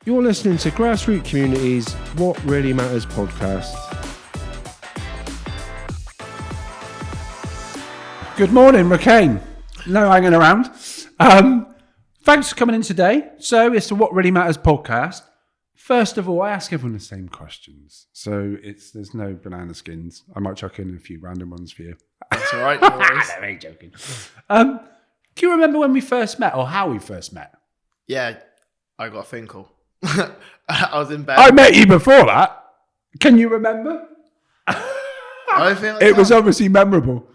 You're listening to Grassroots Communities What Really Matters podcast. Good morning, Racaine. No hanging around. Thanks for coming in today. So it's the What Really Matters podcast. First of all, I ask everyone the same questions. So there's no banana skins. I might chuck in a few random ones for you. That's all right. No worries. I ain't joking. Do you remember when we first met or how we first met? Yeah, I got a phone call. I was in bed. I met you before that. Can you remember? I feel like It was obviously memorable.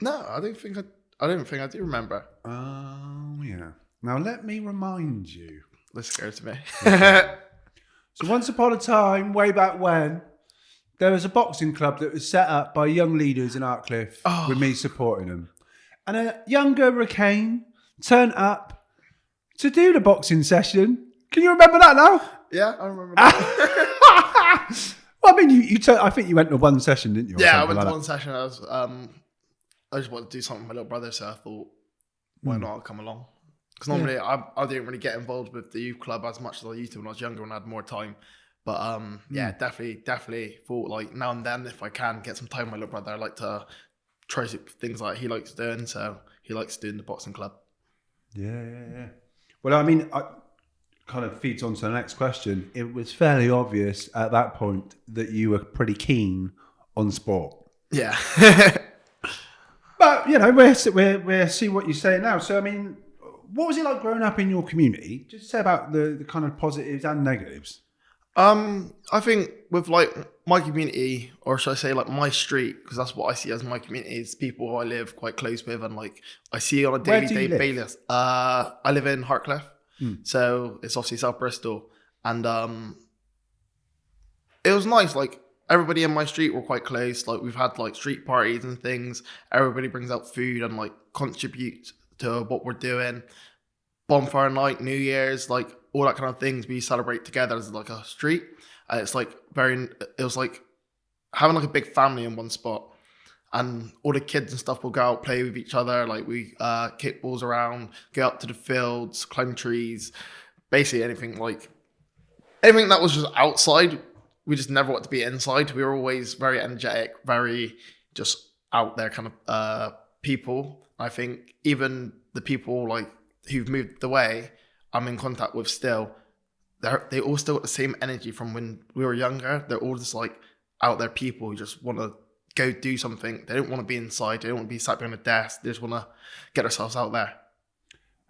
No, I don't think I do remember. Oh, yeah. Now let me remind you. This scares me. So once upon a time, way back when, there was a boxing club that was set up by young leaders in Artcliffe with me supporting them. And a younger Racaine turned up to do the boxing session. Can you remember that now? Yeah, I remember that. Well, I mean, I think you went to one session, didn't you? Yeah, I went to one session. I just wanted to do something with my little brother, so I thought, why not come along? Because normally I didn't really get involved with the youth club as much as I used to when I was younger and I had more time. But definitely thought like now and then if I can get some time with my little brother, I like to try things like he likes doing. So he likes doing the boxing club. Yeah. Well, I mean, I kind of feeds on to the next question. It was fairly obvious at that point that you were pretty keen on sport. Yeah. But, you know, we'll see what you say now. So, I mean, what was it like growing up in your community? Just say about the kind of positives and negatives. I think with like my community, or should I say like my street, because that's what I see as my community, is people who I live quite close with and like I see on a daily basis. I live in Hartcliffe, so it's obviously South Bristol, and it was nice. Like everybody in my street were quite close. Like we've had like street parties and things. Everybody brings out food and like contributes to what we're doing. Bonfire night, New Year's, like all that kind of things we celebrate together as like a street. It's like it was like having like a big family in one spot, and all the kids and stuff will go out, play with each other. Like we kick balls around, go out to the fields, climb trees, basically anything that was just outside. We just never wanted to be inside. We were always very energetic, very just out there kind of people. I think even the people like who've moved away, I'm in contact with still. They all still got the same energy from when we were younger. They're all just like out there people who just want to go do something. They don't want to be inside. They don't want to be sat behind a desk. They just want to get themselves out there.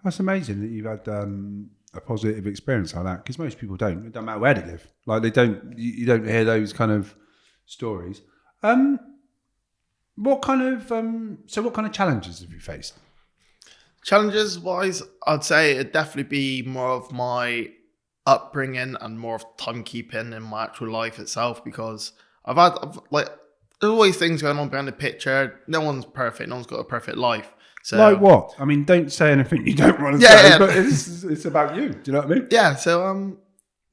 That's amazing that you've had a positive experience like that, because most people don't. It doesn't matter where they live. Like you don't hear those kind of stories. What kind of challenges have you faced? Challenges wise, I'd say it'd definitely be more of my upbringing and more of timekeeping in my actual life itself, because I've there's always things going on behind the picture. No one's perfect. No one's got a perfect life. So like what? I mean, don't say anything you don't want to say, but it's about you. Do you know what I mean? Yeah. So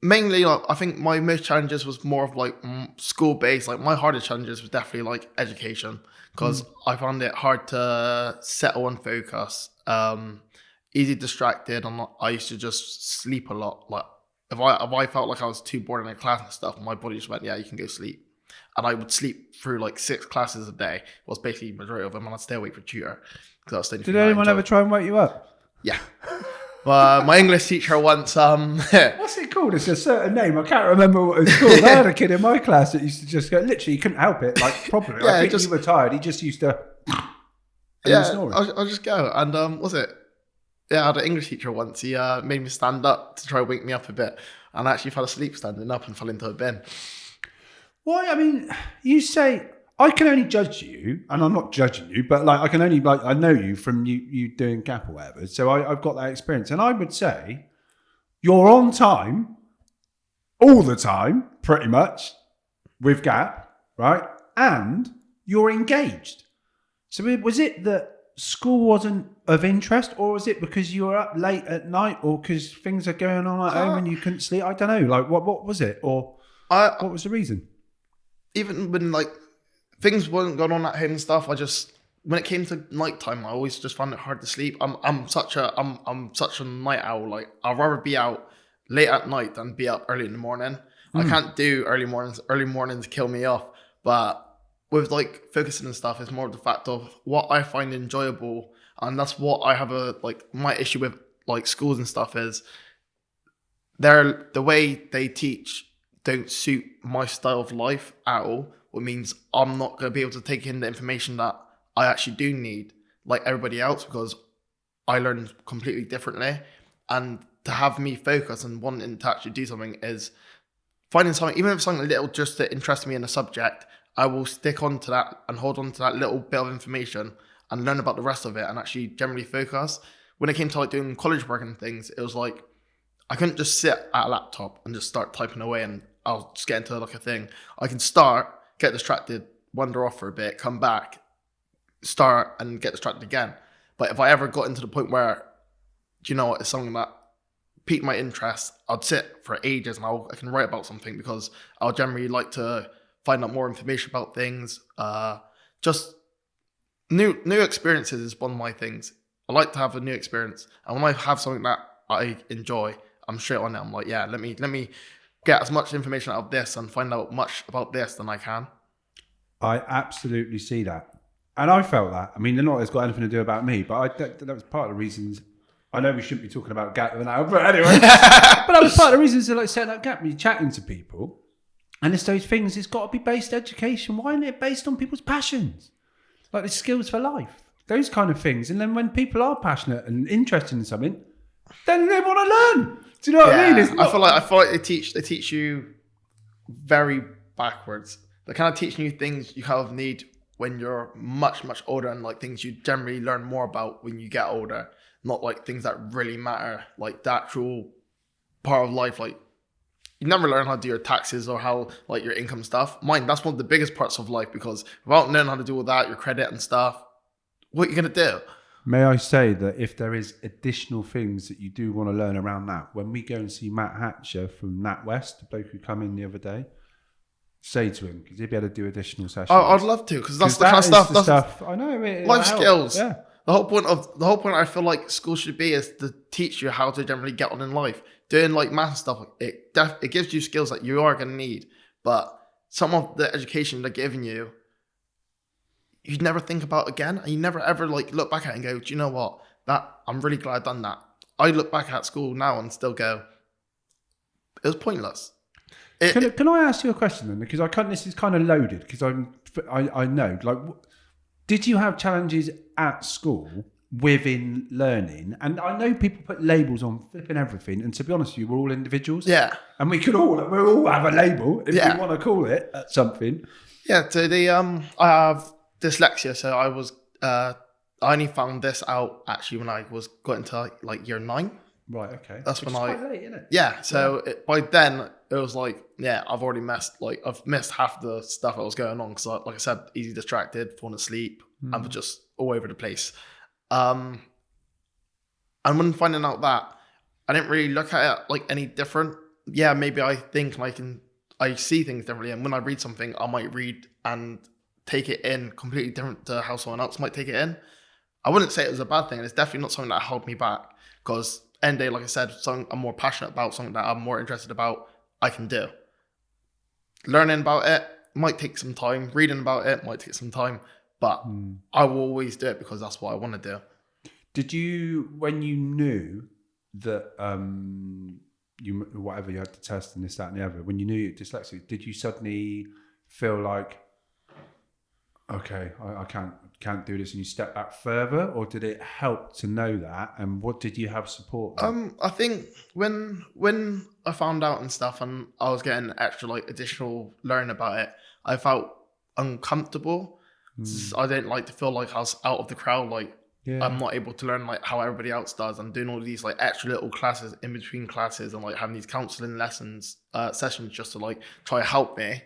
mainly, like, I think my most challenges was more of like school based. Like my hardest challenges was definitely like education, because I found it hard to settle and focus. Easy distracted, and I used to just sleep a lot. Like if I felt like I was too bored in a class and stuff, my body just went, yeah, you can go sleep. And I would sleep through like 6 classes a day. Was basically the majority of them, and I'd stay awake for tutor. Did anyone ever try and wake you up? Yeah. My English teacher once. What's it called? It's a certain name. I can't remember what it's called. I had a kid in my class that used to just go. Literally, he couldn't help it. Like properly. I think he was tired. He just used to. I'll just go. And was it? Yeah, I had an English teacher once. He made me stand up to try and wake me up a bit, and I actually fell asleep standing up and fell into a bin. Why? I mean, you say I can only judge you, and I'm not judging you, but like I can only I know you from you doing gap or whatever. So I've got that experience, and I would say you're on time all the time, pretty much with gap, right? And you're engaged. So was it that school wasn't of interest, or was it because you were up late at night, or because things are going on at home and you couldn't sleep? I don't know. Like what was it, or what was the reason? Even when like things weren't going on at home and stuff, when it came to nighttime, I always just found it hard to sleep. I'm such a night owl. Like I'd rather be out late at night than be up early in the morning. I can't do early mornings. Early mornings kill me off. But with like focusing and stuff, it's more of the fact of what I find enjoyable, and that's what I have my issue with like schools and stuff is the way they teach don't suit my style of life at all. Which means I'm not going to be able to take in the information that I actually do need, like everybody else, because I learn completely differently. And to have me focus and wanting to actually do something is finding something, even if it's something little just to interest me in a subject, I will stick on to that and hold on to that little bit of information and learn about the rest of it and actually generally focus. When it came to like doing college work and things, it was like I couldn't just sit at a laptop and just start typing away and I'll just get into like a thing. I can start, get distracted, wander off for a bit, come back, start and get distracted again. But if I ever got into the point where, you know what, it's something that piqued my interest, I'd sit for ages and I can write about something because I'll generally like to find out more information about things. Just new experiences is one of my things. I like to have a new experience. And when I have something that I enjoy, I'm straight on it. I'm like, yeah, let me get as much information out of this and find out much about this than I can. I absolutely see that. And I felt that. I mean, not it's got anything to do about me, but that was part of the reasons. I know we shouldn't be talking about gap now, but anyway. But that was part of the reasons to like set that gap. You're chatting to people, and it's those things. It's got to be based education. Why isn't it based on people's passions, like the skills for life, those kind of things? And then when people are passionate and interested in something, then they want to learn. Do you know what I mean? I feel like they teach you very backwards. They're kind of teaching you things you kind of need when you're much older, and like things you generally learn more about when you get older. Not like things that really matter, like the actual part of life. Like you never learn how to do your taxes or how like your income stuff. Mine, that's one of the biggest parts of life because without knowing how to do all that, your credit and stuff, what are you gonna do? May I say that if there is additional things that you do want to learn around that, when we go and see Matt Hatcher from NatWest, the bloke who came in the other day, say to him, because he'd be able to do additional sessions. I'd love to, because that's the kind of stuff. I know. Life skills. Yeah. The whole point I feel like school should be is to teach you how to generally get on in life. Doing like math stuff, it gives you skills that you are going to need. But some of the education they're giving you, you'd never think about again, and you never ever like look back at it and go, do you know what? That I'm really glad I've done that. I look back at school now and still go, it was pointless. Can I ask you a question then? Because this is kind of loaded because I know like. Did you have challenges at school within learning? And I know people put labels on flipping everything. And to be honest with you, we're all individuals. Yeah. And we all have a label if we want to call it something. Yeah. So I have dyslexia. So I only found this out actually when I got into like year 9. Right. Okay. That's when quite late, isn't it? Yeah. So by then it was like, I've already I've missed half the stuff that was going on because, like I said, easy distracted, falling asleep, and just all over the place. And when finding out that, I didn't really look at it like any different. Yeah, maybe I think I see things differently, and when I read something, I might read and take it in completely different to how someone else might take it in. I wouldn't say it was a bad thing, and it's definitely not something that held me back because end day, like I said, something I'm more passionate about, something that I'm more interested about, I can do. Learning about it might take some time. Reading about it might take some time, but I will always do it because that's what I want to do. Did you, when you knew that whatever you had to test and this, that, and the other, when you knew you had dyslexia, did you suddenly feel like, okay, I can't do this, and you step back further, or did it help to know that? And what did you have support with? I think when I found out and stuff, and I was getting extra like additional learning about it, I felt uncomfortable. I didn't like to feel like I was out of the crowd, like I'm not able to learn like how everybody else does. I'm doing all these like extra little classes in between classes and like having these counseling lessons sessions just to like try to help me.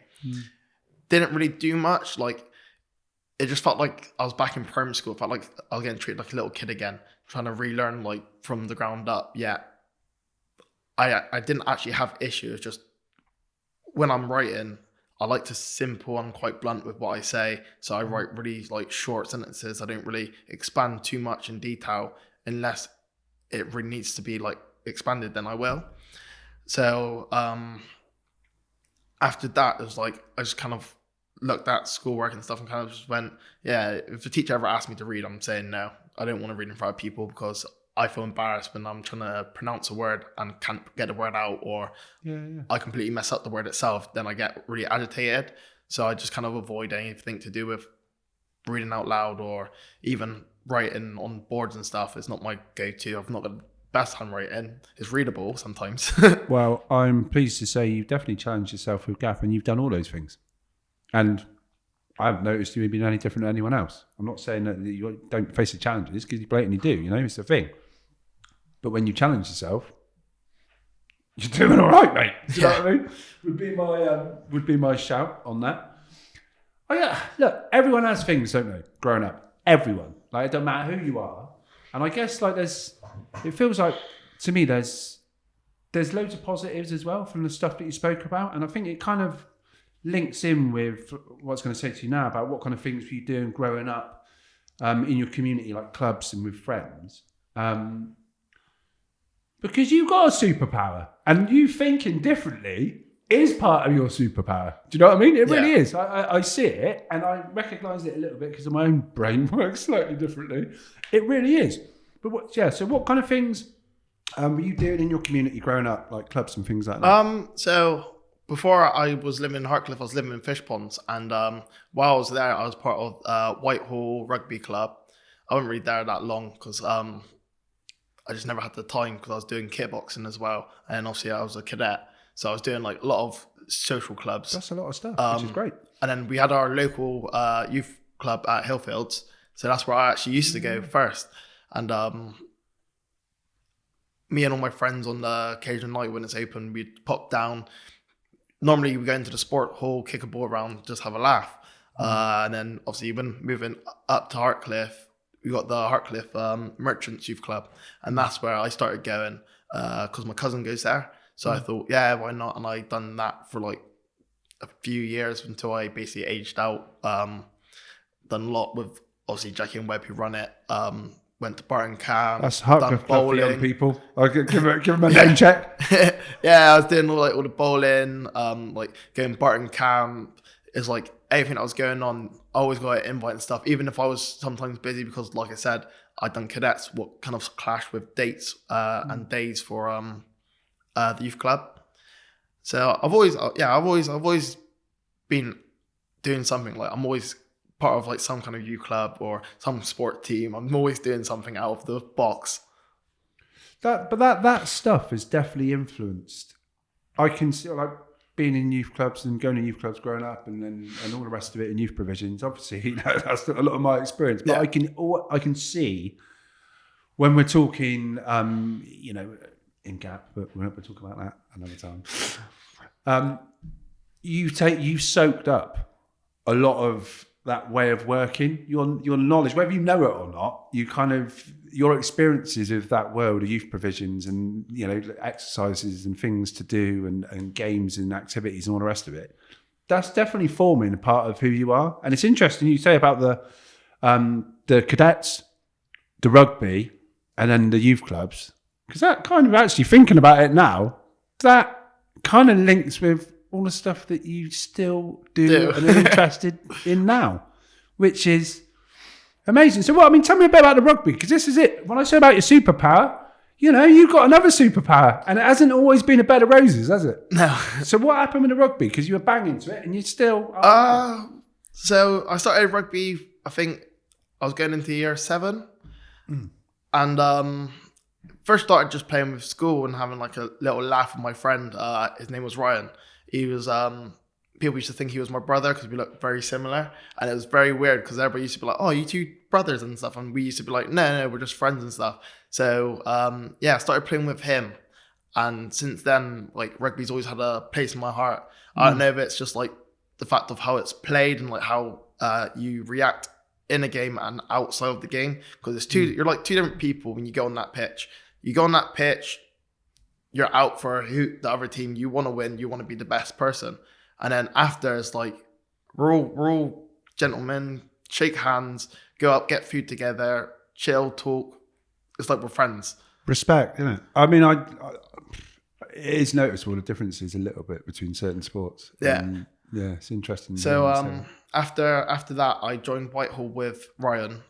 Didn't really do much. Like it just felt like I was back in primary school. It felt like I was getting treated like a little kid again, trying to relearn like from the ground up. Yeah, I didn't actually have issues. Just when I'm writing, I like to simple and quite blunt with what I say. So I write really like short sentences. I don't really expand too much in detail unless it really needs to be like expanded, then I will. So after that, it was like I just kind of looked at schoolwork and stuff and kind of just went, yeah, if the teacher ever asked me to read, I'm saying no. I don't want to read in front of people because I feel embarrassed when I'm trying to pronounce a word and can't get the word out, or I completely mess up the word itself. Then I get really agitated. So I just kind of avoid anything to do with reading out loud or even writing on boards and stuff. It's not my go-to. I've not got the best handwriting. It's readable sometimes. Well, I'm pleased to say you've definitely challenged yourself with GAP and you've done all those things. And I haven't noticed you being any different than anyone else. I'm not saying that you don't face the challenges, because you blatantly do, you know, it's a thing. But when you challenge yourself, you're doing all right, mate. Do you know what I mean? Would be my shout on that. Oh yeah, look, everyone has things, don't they? Growing up, everyone. Like, it doesn't matter who you are. And I guess like it feels like to me there's loads of positives as well from the stuff that you spoke about, and I think it kind of links in with what I was going to say to you now about what kind of things were you doing growing up in your community, like clubs and with friends. Because you've got a superpower, and you thinking differently is part of your superpower. Do you know what I mean? It really is. I see it, and I recognise it a little bit because my own brain works slightly differently. It really is. But so what kind of things were you doing in your community growing up, like clubs and things like that? So before I was living in Hartcliffe, I was living in Fish Ponds, and while I was there, I was part of Whitehall Rugby Club. I wasn't really there that long because I just never had the time because I was doing kickboxing as well, and obviously I was a cadet, so I was doing like a lot of social clubs. That's a lot of stuff, which is great. And then we had our local youth club at Hillfields, so that's where I actually used to go first. And me and all my friends on the occasional night when it's open, we'd pop down. Normally we go into the sport hall, kick a ball around, just have a laugh. And then obviously when moving up to Hartcliffe, we got the Hartcliffe Merchants Youth Club, and that's where I started going because my cousin goes there. So I thought, yeah, why not? And I done that for like a few years until I basically aged out. Done a lot with obviously Jackie and Webb who run it. Went to Barton Camp. That's Hartcliffe for young people. I'll give him a name check. Yeah, I was doing all the bowling, like going Barton Camp. It's like everything that was going on, I always got an invite and stuff, even if I was sometimes busy because, like I said, I'd done cadets, what kind of clashed with dates and days for the youth club. So I've always been doing something. Like I'm always part of like some kind of youth club or some sport team. I'm always doing something out of the box. That stuff has definitely influenced. I can see like being in youth clubs and going to youth clubs growing up and all the rest of it in youth provisions. Obviously, you know, that's a lot of my experience. But I can see when we're talking, you know, in GAP, but we'll talk about that another time. You soaked up a lot of that way of working, your knowledge, whether you know it or not, you kind of, your experiences of that world of youth provisions and, you know, exercises and things to do and games and activities and all the rest of it, that's definitely forming a part of who you are. And it's interesting you say about the cadets, the rugby, and then the youth clubs, because that kind of, actually thinking about it now, that kind of links with all the stuff that you still do and are interested in now, which is amazing. So tell me a bit about the rugby, because this is it. When I say about your superpower, you know, you've got another superpower, and it hasn't always been a bed of roses, has it? No. So what happened with the rugby? Because you were banging to it and you still... So I started rugby, I think I was going into year 7. And first started just playing with school and having like a little laugh with my friend. His name was Ryan. He was, people used to think he was my brother because we looked very similar. And it was very weird because everybody used to be like, oh, you two brothers and stuff. And we used to be like, no, we're just friends and stuff. So, I started playing with him. And since then, like rugby's always had a place in my heart. I don't know if it's just like the fact of how it's played and like how you react in a game and outside of the game. Because it's you're like two different people when you go on that pitch. You go on that pitch, you're out for the other team. You want to win. You want to be the best person. And then after, it's like, we're all gentlemen, shake hands, go up, get food together, chill, talk. It's like we're friends. Respect, isn't it? I mean, it is noticeable the differences a little bit between certain sports. Yeah. Yeah, it's interesting. So after that, I joined Whitehall with Ryan.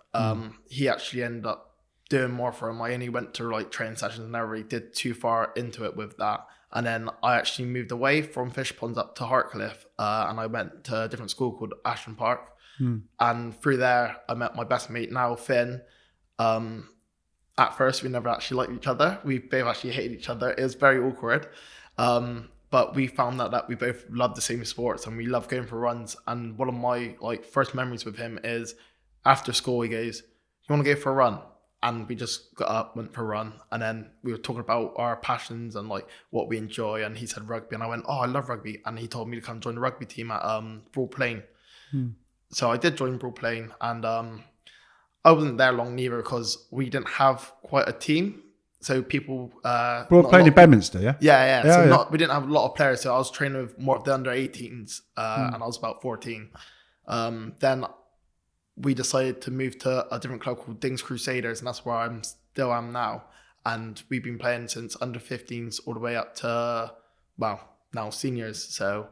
He actually ended up doing more for him. I only went to like training sessions and never really did too far into it with that. And then I actually moved away from Fish Ponds up to Hartcliffe, and I went to a different school called Ashton Park. And through there, I met my best mate now, Finn. At first, we never actually liked each other. We both actually hated each other. It was very awkward. But we found out that we both loved the same sports and we love going for runs. And one of my like first memories with him is after school, he goes, "You want to go for a run?" And we just got up, went for a run. And then we were talking about our passions and like what we enjoy. And he said rugby. And I went, "Oh, I love rugby." And he told me to come join the rugby team at Broad Plain. So I did join Broad Plain. And I wasn't there long neither because we didn't have quite a team. So people... Broad Plain in Bedminster, yeah? Yeah. So we didn't have a lot of players. So I was training with more of the under 18s and I was about 14. Then we decided to move to a different club called Dings Crusaders, and that's where I still am now. And we've been playing since under 15s all the way up to, well, now seniors. So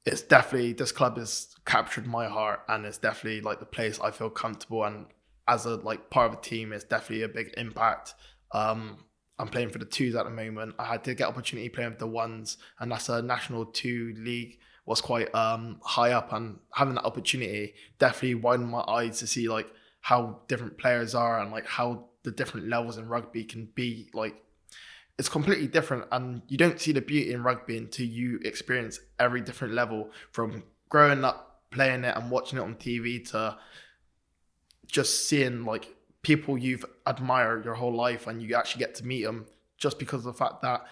it's definitely, this club has captured my heart and it's definitely like the place I feel comfortable. And as a like part of a team, it's definitely a big impact. I'm playing for the twos at the moment. I had to get opportunity playing with the ones, and that's a National 2 league. Was quite high up, and having that opportunity definitely widened my eyes to see like how different players are and like how the different levels in rugby can be. Like it's completely different, and you don't see the beauty in rugby until you experience every different level, from growing up playing it and watching it on TV to just seeing like people you've admired your whole life and you actually get to meet them just because of the fact that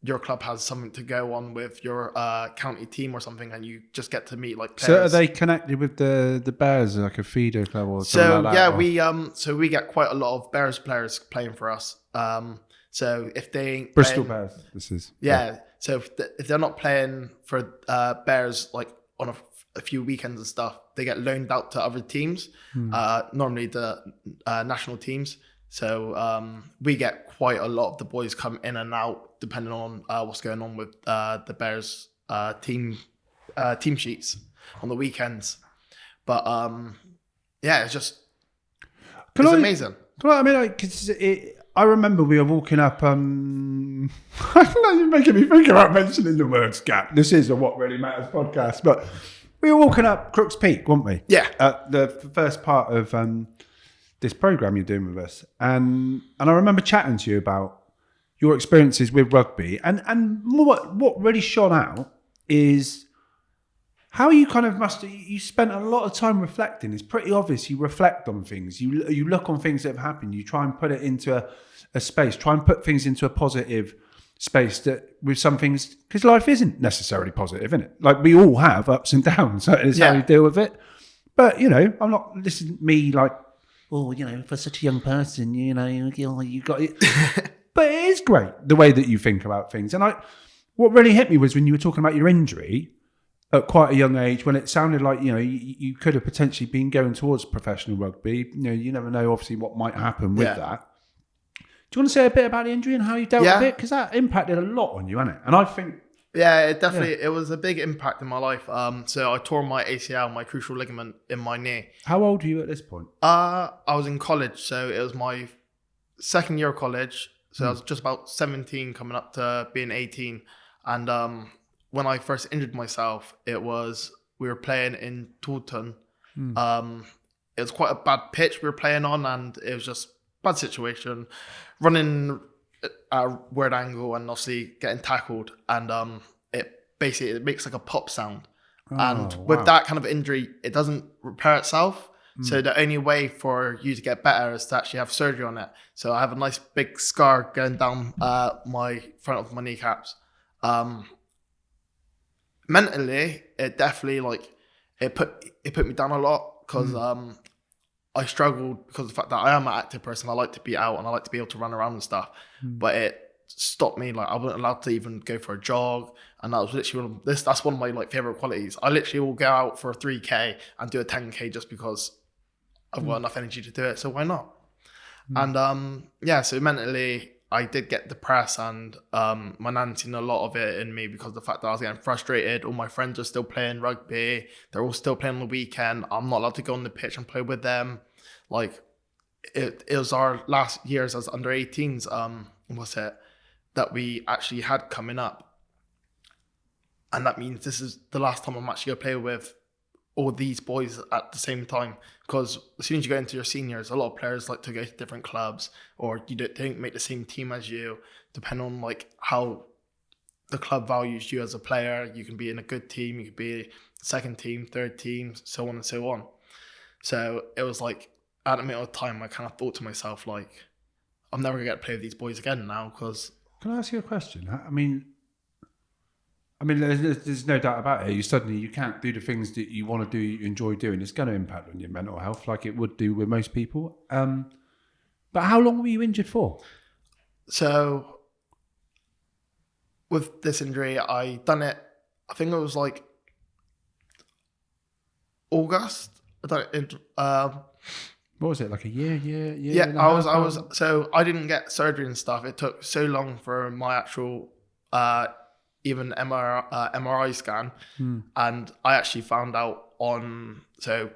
your club has something to go on with your county team or something, and you just get to meet like players. So are they connected with the Bears, like a feeder club or something like that? Yeah, we get quite a lot of Bears players playing for us. So if they ain't Bristol playing, Bears, this is so if they're not playing for Bears like on a few weekends and stuff, they get loaned out to other teams, normally the national teams. So we get quite a lot of the boys come in and out depending on what's going on with the Bears team sheets on the weekends. But it's just amazing. I mean, like, 'cause I remember we were walking up. You're making me think about mentioning the words gap. This is a What Really Matters podcast, but we were walking up Crooks Peak, weren't we? Yeah. The first part of this program you're doing with us, and I remember chatting to you about your experiences with rugby, and what really shone out is how you kind of you spent a lot of time reflecting. It's pretty obvious you reflect on things, you look on things that have happened, you try and put it into a space, try and put things into a positive space that with some things, because life isn't necessarily positive, isn't it? Like we all have ups and downs, so it's how you deal with it. But this isn't me like, oh, for such a young person, you got it. But it is great the way that you think about things. And what really hit me was when you were talking about your injury at quite a young age, when it sounded like you could have potentially been going towards professional rugby. You never know, obviously, what might happen with that. Do you want to say a bit about the injury and how you dealt with it? Because that impacted a lot on you, hasn't it? And I think... Yeah, it definitely, it was a big impact in my life. So I tore my ACL, my crucial ligament in my knee. How old were you at this point? I was in college, so it was my second year of college. So I was just about 17 coming up to being 18. And when I first injured myself, we were playing in Taunton. It was quite a bad pitch we were playing on, and it was just a bad situation. Running at a weird angle and obviously getting tackled, and it makes like a pop sound. With that kind of injury, it doesn't repair itself. So the only way for you to get better is to actually have surgery on it. So I have a nice big scar going down my front of my kneecaps. Mentally, it definitely it put me down a lot, because I struggled because of the fact that I am an active person. I like to be out and I like to be able to run around and stuff. But it stopped me. Like I wasn't allowed to even go for a jog, and that was literally that's one of my favorite qualities. I literally will go out for a 3K and do a 10K just because I've got enough energy to do it. So why not? And so mentally, I did get depressed, and my nan seen a lot of it in me because of the fact that I was getting frustrated. All my friends are still playing rugby. They're all still playing on the weekend. I'm not allowed to go on the pitch and play with them. Like, it was our last years as under 18s, that we actually had coming up. And that means this is the last time I'm actually going to play with all these boys at the same time, because as soon as you go into your seniors, a lot of players like to go to different clubs, or they don't make the same team as you, depending on like how the club values you as a player. You can be in a good team, you could be second team, third team, so on and so on. So it was like, at the middle of time, I kind of thought to myself, like, I'm never gonna get to play with these boys again now. Because can I ask you a question? I mean, there's no doubt about it. You can't do the things that you want to do, you enjoy doing. It's going to impact on your mental health, like it would do with most people. But how long were you injured for? So, with this injury, I done it. I think it was like August. What was it, like a year? Yeah, I was. So I didn't get surgery and stuff. It took so long for my actual. Even MRI scan, and I actually found out so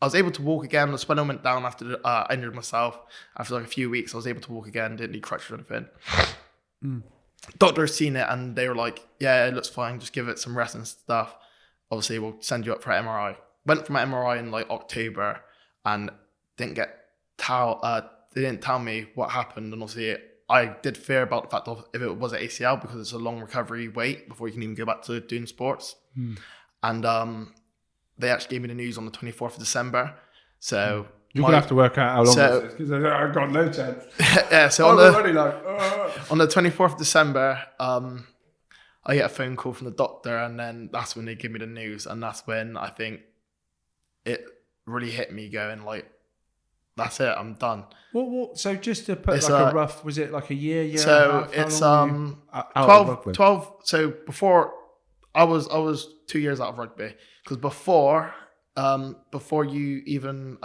I was able to walk again. The spinal went down after I injured myself. After like a few weeks, I was able to walk again, didn't need crutches or anything. Doctors seen it and they were like, yeah, it looks fine, just give it some rest and stuff. Obviously, we'll send you up for MRI. Went for my MRI in like October and didn't get they didn't tell me what happened, and obviously I did fear about the fact of if it was an ACL, because it's a long recovery wait before you can even go back to doing sports. And they actually gave me the news on the 24th of December. So you're going to have to work out how long this is, because I've got no chance. Yeah, so on the 24th of December, I get a phone call from the doctor, and then that's when they give me the news. And that's when I think it really hit me, going like, that's it, I'm done. What? So just to put a rough, was it like a year? So it's 12. So before I was 2 years out of rugby, because before you even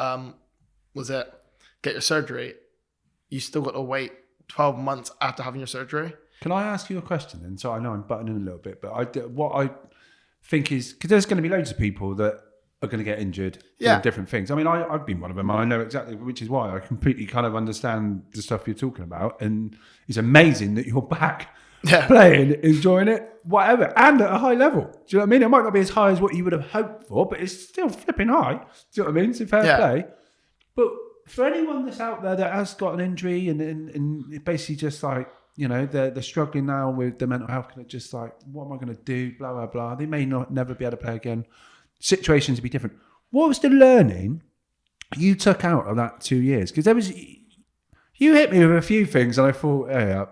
get your surgery, you still got to wait 12 months after having your surgery. Can I ask you a question then? So I know I'm butting in a little bit, but what I think is, because there's going to be loads of people that are going to get injured doing different things. I mean, I've been one of them. I know exactly, which is why I completely kind of understand the stuff you're talking about. And it's amazing that you're back playing, enjoying it, whatever, and at a high level. Do you know what I mean? It might not be as high as what you would have hoped for, but it's still flipping high. Do you know what I mean? It's a fair play. But for anyone that's out there that has got an injury and it basically just like, you know, they're struggling now with their mental health, kind of just like, what am I going to do? Blah, blah, blah. They may never be able to play again. Situations would be different. What was the learning you took out of that 2 years? Because you hit me with a few things, and I thought, what I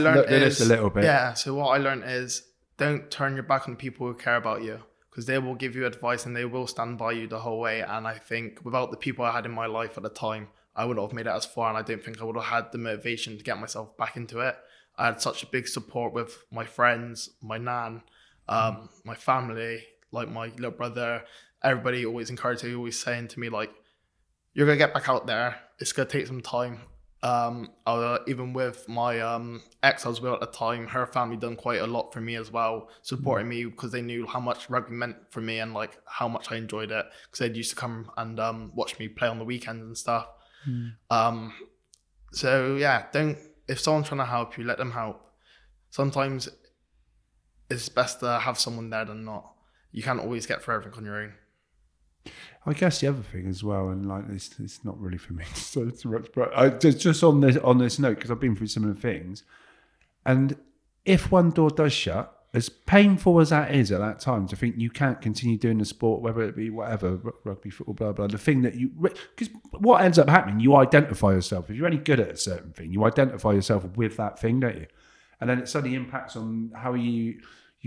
learned is a little bit. Yeah. So what I learned is, don't turn your back on people who care about you, because they will give you advice and they will stand by you the whole way. And I think without the people I had in my life at the time, I wouldn't have made it as far, and I don't think I would have had the motivation to get myself back into it. I had such a big support with my friends, my nan, my family, like my little brother. Everybody always encouraged me, always saying to me, like, you're going to get back out there. It's going to take some time. Even with my ex I was with at the time, her family done quite a lot for me as well, supporting me, because they knew how much rugby meant for me and like how much I enjoyed it, because they'd used to come and watch me play on the weekends and stuff. So yeah, if someone's trying to help you, let them help. Sometimes it's best to have someone there than not. You can't always get through everything on your own. I guess the other thing as well, and like it's not really for me to say too much, but just on this note, because I've been through similar things, and if one door does shut, as painful as that is at that time, to think you can't continue doing the sport, whether it be whatever, rugby, football, blah blah, the thing that because what ends up happening, you identify yourself. If you're any good at a certain thing, you identify yourself with that thing, don't you? And then it suddenly impacts on how you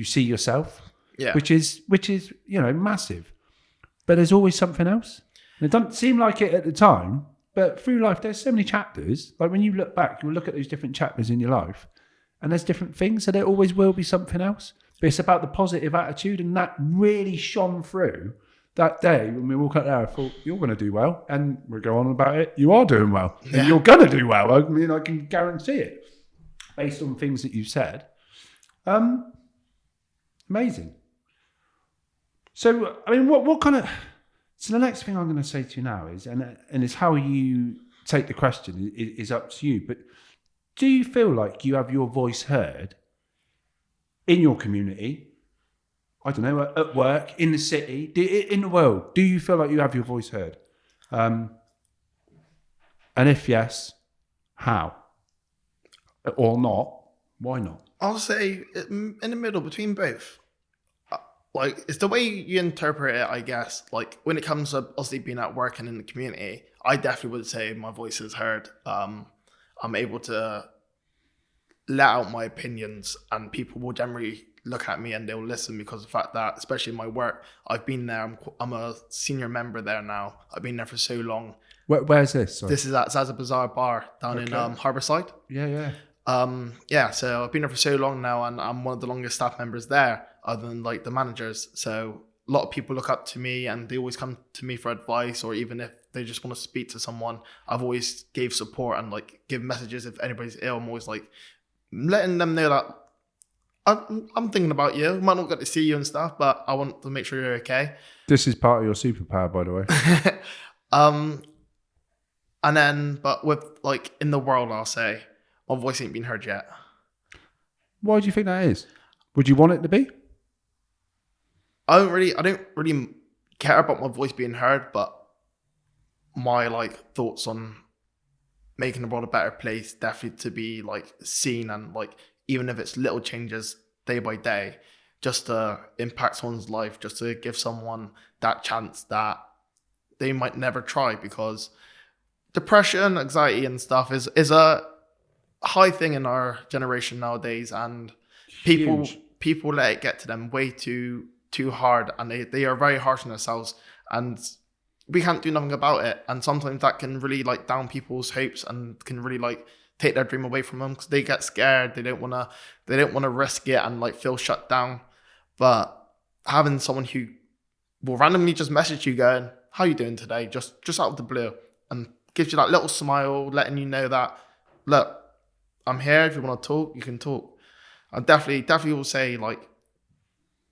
see yourself. Yeah. Which is massive. But there's always something else. And it doesn't seem like it at the time, but through life there's so many chapters. Like when you look back, you'll look at those different chapters in your life, and there's different things, so there always will be something else. But it's about the positive attitude, and that really shone through that day when we walk out there, I thought, you're going to do well. And we'll go on about it. You are doing well. And you're going to do well. I mean, I can guarantee it based on things that you've said. Amazing. So, I mean, what kind of... So the next thing I'm going to say to you now is, and it's how you take the question is up to you, but do you feel like you have your voice heard in your community? I don't know, at work, in the city, in the world, do you feel like you have your voice heard? And if yes, how? Or not, why not? I'll say in the middle between both. Like, it's the way you interpret it, I guess. Like, when it comes to obviously being at work and in the community, I definitely would say my voice is heard. I'm able to let out my opinions, and people will generally look at me and they'll listen because of the fact that, especially in my work, I've been there. I'm a senior member there now. I've been there for so long. Where's this? Sorry. This is at Zaza Bazaar Bar down in Harbourside. Yeah. So I've been there for so long now, and I'm one of the longest staff members there, other than like the managers. So a lot of people look up to me, and they always come to me for advice, or even if they just want to speak to someone, I've always gave support and like give messages if anybody's ill. I'm always like letting them know that I'm thinking about you. Might not get to see you and stuff, but I want to make sure you're okay. This is part of your superpower, by the way. And then, but with like in the world, I'll say my voice ain't been heard yet. Why do you think that is? Would you want it to be? I don't really care about my voice being heard, but my like thoughts on making the world a better place definitely to be like seen, and like even if it's little changes day by day, just to impact someone's life, just to give someone that chance that they might never try, because depression, anxiety and stuff is a high thing in our generation nowadays, and people let it get to them way too hard, and they are very harsh on themselves, and we can't do nothing about it. And sometimes that can really like down people's hopes and can really like take their dream away from them, because they get scared. They don't want to risk it and like feel shut down. But having someone who will randomly just message you going, how you doing today, just out of the blue, and gives you that little smile, letting you know that, look, I'm here. If you want to talk, you can talk. I definitely will say, like,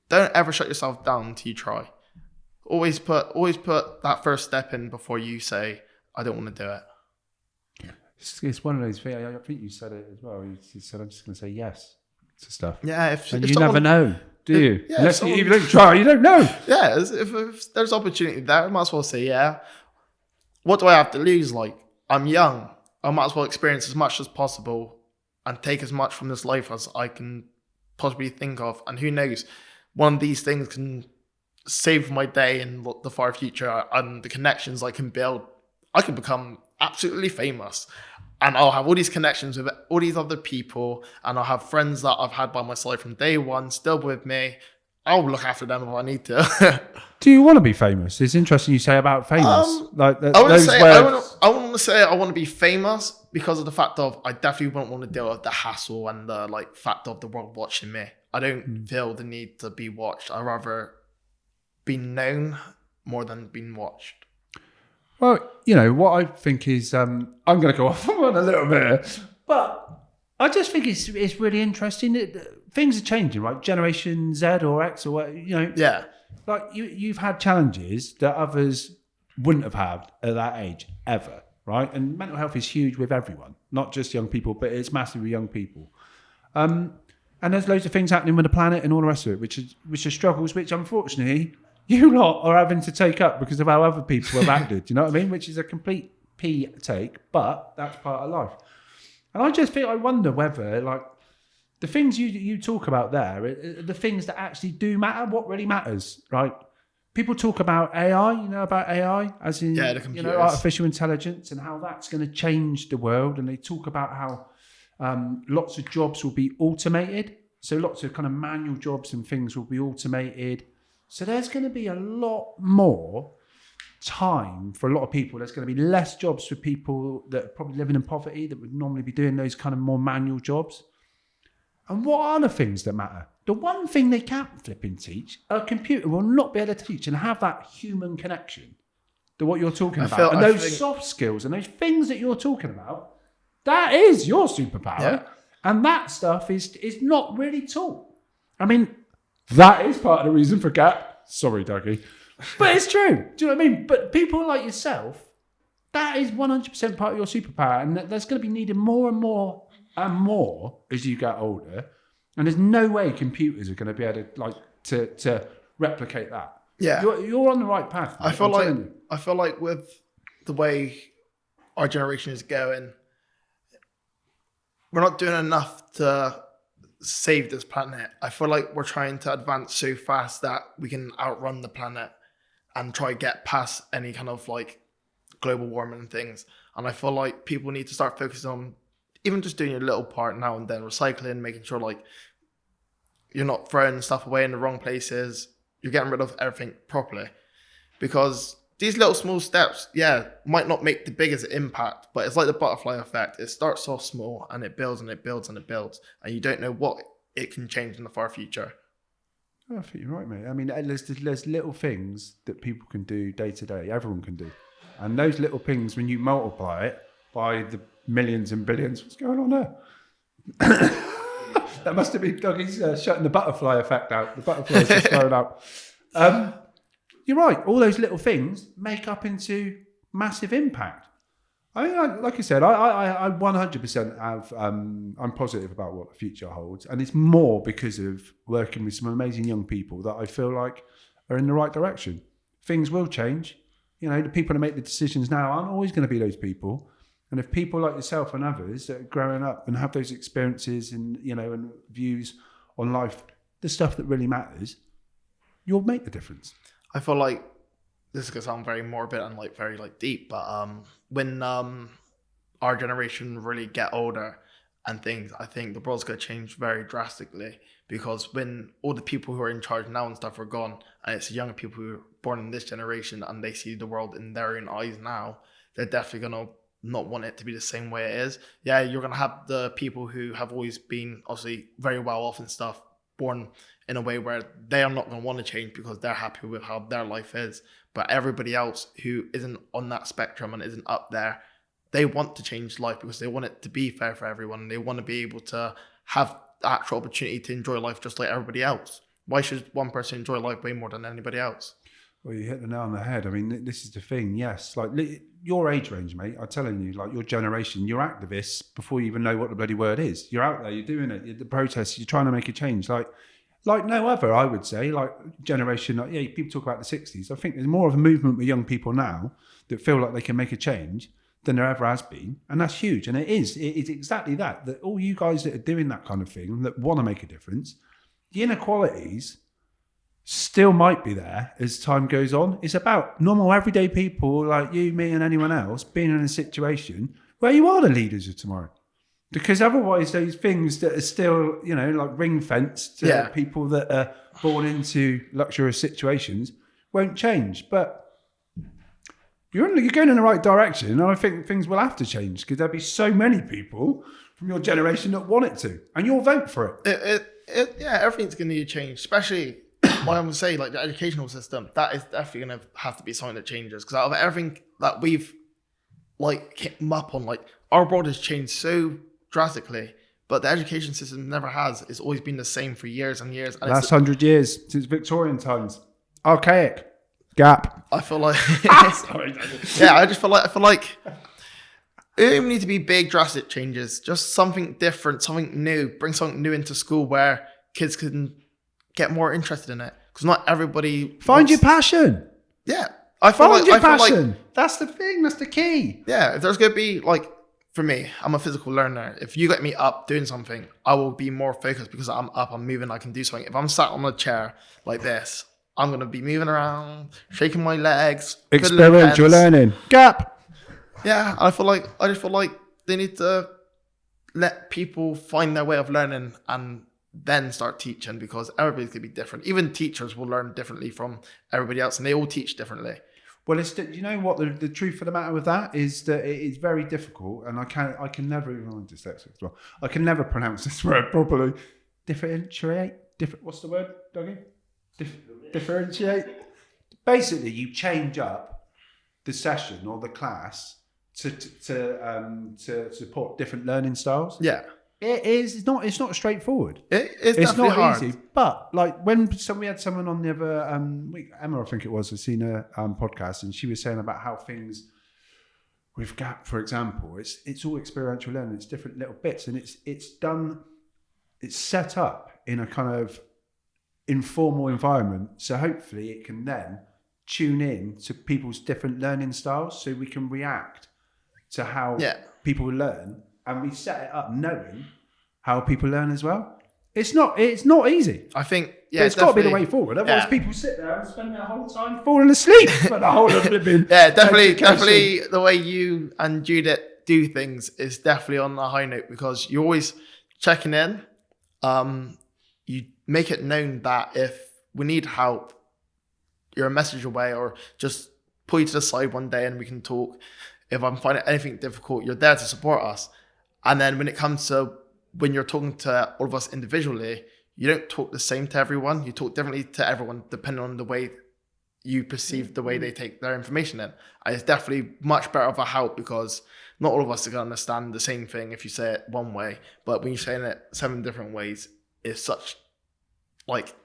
don't ever shut yourself down until you try. Always put that first step in before you say, I don't want to do it. It's one of those things. I think you said it as well. You said, I'm just going to say yes to stuff. Yeah. And you never know, do you? Yeah, Unless you don't try, you don't know. Yeah. If there's opportunity there, I might as well say yeah. What do I have to lose? Like, I'm young. I might as well experience as much as possible and take as much from this life as I can possibly think of. And who knows, one of these things can save my day in the far future, and the connections I can build. I can become absolutely famous, and I'll have all these connections with all these other people, and I'll have friends that I've had by my side from day one still with me. I'll look after them if I need to. Do you want to be famous? It's interesting you say about famous. I want to say I want to be famous because of the fact of I definitely won't want to deal with the hassle and the like fact of the world watching me. I don't feel the need to be watched. I'd rather be known more than being watched. Well, you know, what I think is, I'm going to go off on a little bit, but I just think it's really interesting. Things are changing, right? Generation Z or X or what, you know. Yeah. Like you've had challenges that others wouldn't have had at that age ever, right? And mental health is huge with everyone, not just young people, but it's massive with young people. And there's loads of things happening with the planet and all the rest of it, which are struggles, which unfortunately you lot are having to take up because of how other people have acted. Do you know what I mean? Which is a complete pee take, but that's part of life. And I wonder whether like the things you talk about there are the things that actually do matter. What really matters, right? People talk about AI, about AI, as in the computers. Artificial intelligence and how that's going to change the world. And they talk about how lots of jobs will be automated. So lots of kind of manual jobs and things will be automated. So there's going to be a lot more time for a lot of people. There's going to be less jobs for people that are probably living in poverty that would normally be doing those kind of more manual jobs. And what are the things that matter? The one thing they can't flipping teach, a computer will not be able to teach and have that human connection to what you're talking about. And those soft skills and those things that you're talking about, that is your superpower. Yeah. And that stuff is not really taught. I mean, that is part of the reason for gap. Sorry, Dougie. But it's true. Do you know what I mean? But people like yourself, that is 100% part of your superpower. And that's going to be needed more and more and more as you get older. And there's no way computers are going to be able to replicate that. Yeah. You're on the right path. I feel like with the way our generation is going, we're not doing enough to save this planet. I feel like we're trying to advance so fast that we can outrun the planet and try to get past any kind of like global warming and things. And I feel like people need to start focusing on even just doing your little part now and then, recycling, making sure like you're not throwing stuff away in the wrong places, you're getting rid of everything properly. Because these little small steps, might not make the biggest impact, but it's like the butterfly effect. It starts off small and it builds and it builds and it builds, and you don't know what it can change in the far future. Oh, I think you're right, mate. I mean, there's little things that people can do day to day, everyone can do. And those little things, when you multiply it by the millions and billions, what's going on there? That must have been Dougie's shutting the butterfly effect out. The butterfly's just thrown out. You're right. All those little things make up into massive impact. I mean, like I said, I 100% have. I'm positive about what the future holds, and it's more because of working with some amazing young people that I feel like are in the right direction. Things will change. You know, the people that make the decisions now aren't always going to be those people. And if people like yourself and others that are growing up and have those experiences and, you know, and views on life, the stuff that really matters, you'll make the difference. I feel like this is going to sound very morbid and like very like deep, but when our generation really get older and things, I think the world's going to change very drastically, because when all the people who are in charge now and stuff are gone, and it's young people who are born in this generation and they see the world in their own eyes now, they're definitely going to not want it to be the same way it is. Yeah, you're going to have the people who have always been obviously very well off and stuff, born in a way where they are not going to want to change because they're happy with how their life is. But everybody else who isn't on that spectrum and isn't up there, they want to change life because they want it to be fair for everyone. And they want to be able to have the actual opportunity to enjoy life just like everybody else. Why should one person enjoy life way more than anybody else? Well, you hit the nail on the head. I mean, this is the thing. Yes, like your age range, mate. I'm telling you, like your generation, you're activists before you even know what the bloody word is. You're out there, you're doing it. You're the protests. You're trying to make a change. Like no other, I would say. Like generation, like, yeah, people talk about the 60s. I think there's more of a movement with young people now that feel like they can make a change than there ever has been, and that's huge. And it is exactly that. That all you guys that are doing that kind of thing, that want to make a difference, the inequalities still might be there as time goes on. It's about normal everyday people like you, me and anyone else being in a situation where you are the leaders of tomorrow. Because otherwise those things that are still, you know, like ring fenced to people that are born into luxurious situations won't change. But you're going in the right direction, and I think things will have to change because there'll be so many people from your generation that want it to, and you'll vote for it. Everything's going to need to change, especially what I'm going to say, like the educational system. That is definitely going to have to be something that changes, because out of everything that we've like hit up on, like our world has changed so drastically, but the education system never has. It's always been the same for years and years. And last 100 years since Victorian times, archaic. Gap. I feel like Sorry, I feel like it don't even need to be big drastic changes, just something different, something new. Bring something new into school where kids can get more interested in it, because not everybody find your passion. Yeah, I feel find your passion. Like, that's the thing, that's the key. Yeah, if there's going to be, like, for me, I'm a physical learner. If you get me up doing something, I will be more focused because I'm up, I'm moving, I can do something. If I'm sat on a chair like this, I'm going to be moving around, shaking my legs. Experiential learning. Gap. Yeah, I just feel like they need to let people find their way of learning and then start teaching, because everybody's going to be different. Even teachers will learn differently from everybody else, and they all teach differently. Well, you know what the truth of the matter with that is that it is very difficult, and I can never, I'm dyslexic as well, I can never pronounce this word properly. Differentiate. what's the word, Dougie? Differentiate. Basically, you change up the session or the class to support different learning styles. Yeah. It is. It's not straightforward. It's It's definitely not hard. easy. But like when we had someone on the other week, Emma, I think it was, I've seen a podcast, and she was saying about how things with GAP, for example, it's all experiential learning. It's different little bits, and it's set up in a kind of informal environment. So hopefully it can then tune in to people's different learning styles, so we can react to how people learn, and we set it up knowing how people learn as well. It's not easy. I think, But it's got to be the way forward. Otherwise, people sit there and spend their whole time falling asleep for the whole of living. Definitely the way you and Judith do things is definitely on a high note, because you're always checking in. You make it known that if we need help, you're a message away, or just pull you to the side one day and we can talk. If I'm finding anything difficult, you're there to support us. And then when it comes to when you're talking to all of us individually, you don't talk the same to everyone. You talk differently to everyone depending on the way you perceive the way they take their information in. And it's definitely much better of a help, because not all of us are going to understand the same thing if you say it one way. But when you're saying it 7 different ways, it's such, like,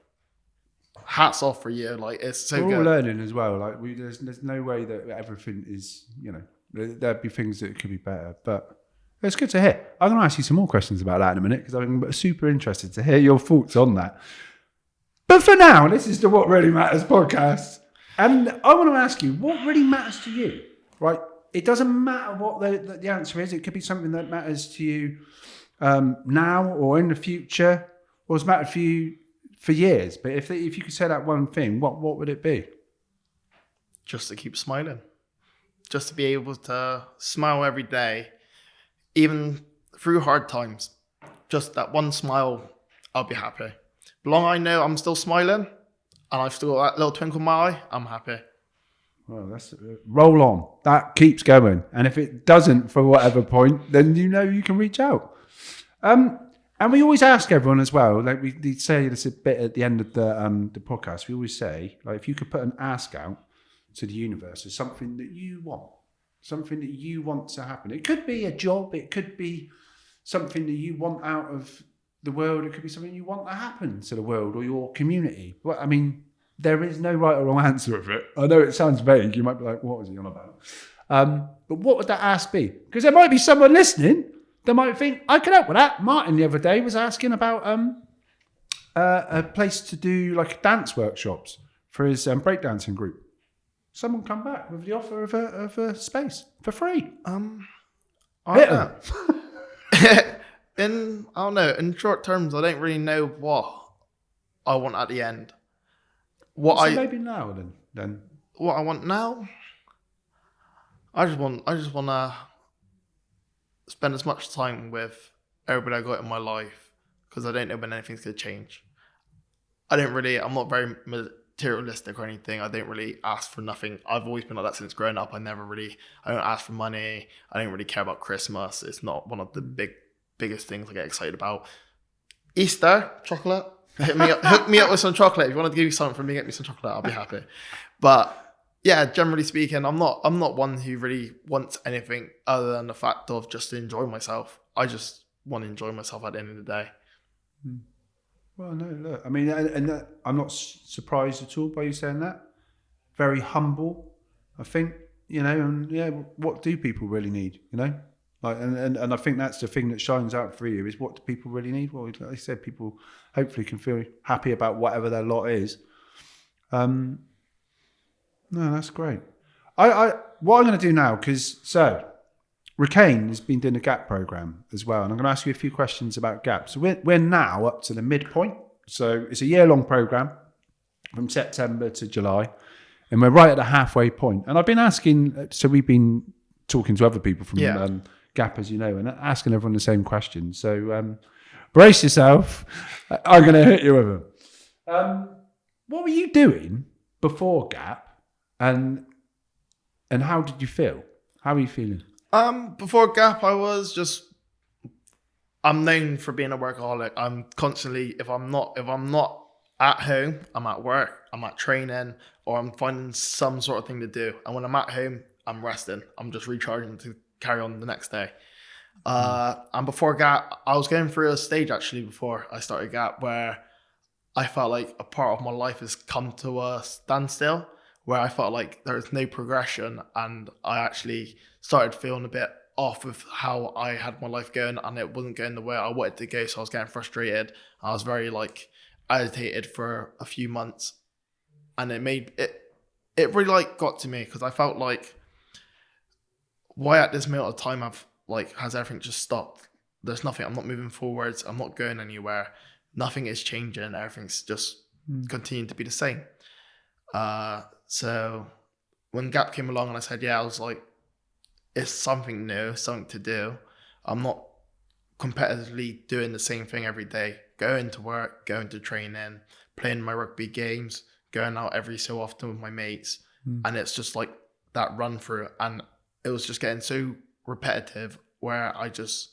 hats off for you. Like, it's so We're good. all learning as well. Like, there's no way that everything is, there'd be things that could be better. But it's good to hear. I'm going to ask you some more questions about that in a minute, because I'm super interested to hear your thoughts on that. But for now, this is the What Really Matters podcast. And I want to ask you, what really matters to you? Right? It doesn't matter what the answer is. It could be something that matters to you now or in the future, or has mattered for you for years. But if you could say that one thing, what would it be? Just to keep smiling. Just to be able to smile every day, even through hard times. Just that one smile, I'll be happy. But long I know I'm still smiling and I've still got that little twinkle in my eye, I'm happy. Well, that's roll on. That keeps going. And if it doesn't for whatever point, then you can reach out. And we always ask everyone as well, like we say this a bit at the end of the podcast, we always say, like, if you could put an ask out to the universe as something that you want to happen. It could be a job, it could be something that you want out of the world, it could be something you want to happen to the world or your community. Well, I mean, there is no right or wrong answer of it. I know it sounds vague, you might be like, what was he on about? But what would that ask be? Because there might be someone listening that might think, I could help with that. Martin the other day was asking about a place to do like dance workshops for his breakdancing group. Someone come back with the offer of a space for free. I don't know. In short terms, I don't really know what I want at the end. Maybe now then. What I want now, I just want to spend as much time with everybody I got in my life, because I don't know when anything's going to change. I'm not very materialistic or anything. I don't really ask for nothing. I've always been like that since growing up. I don't ask for money. I don't really care about Christmas. It's not one of the biggest things I get excited about. Easter, chocolate. Hook me up with some chocolate. If you want to give me something from me, get me some chocolate. I'll be happy. But yeah, generally speaking, I'm not one who really wants anything other than the fact of just to enjoy myself. I just want to enjoy myself at the end of the day. Well, no, look, I mean, and I'm not surprised at all by you saying that. Very humble, I think, and yeah, what do people really need, Like, and I think that's the thing that shines out for you, is what do people really need? Well, like I said, people hopefully can feel happy about whatever their lot is. No, that's great. What I'm going to do now, Racaine has been doing a GAP program as well, and I'm going to ask you a few questions about GAP. So we're now up to the midpoint. So it's a year-long program from September to July, and we're right at the halfway point. And I've been asking, so we've been talking to other people from GAP, as you know, and asking everyone the same question. So brace yourself. I'm going to hit you with them. What were you doing before GAP, and how did you feel? How are you feeling? Before GAP, I I'm known for being a workaholic. I'm constantly, if I'm not at home, I'm at work, I'm at training, or I'm finding some sort of thing to do. And when I'm at home, I'm resting. I'm just recharging to carry on the next day. And before GAP, I was going through a stage actually before I started GAP where I felt like a part of my life has come to a standstill, where I felt like there was no progression, and I actually started feeling a bit off with how I had my life going, and it wasn't going the way I wanted to go. So I was getting frustrated. I was very like agitated for a few months, and it really like got to me, because I felt like, why at this moment of time has everything just stopped? There's nothing. I'm not moving forwards. I'm not going anywhere. Nothing is changing. Everything's just continuing to be the same. So when GAP came along and I said, yeah, I was like, it's something new, something to do. I'm not competitively doing the same thing every day, going to work, going to training, playing my rugby games, going out every so often with my mates. And it's just like that run through. And it was just getting so repetitive where I just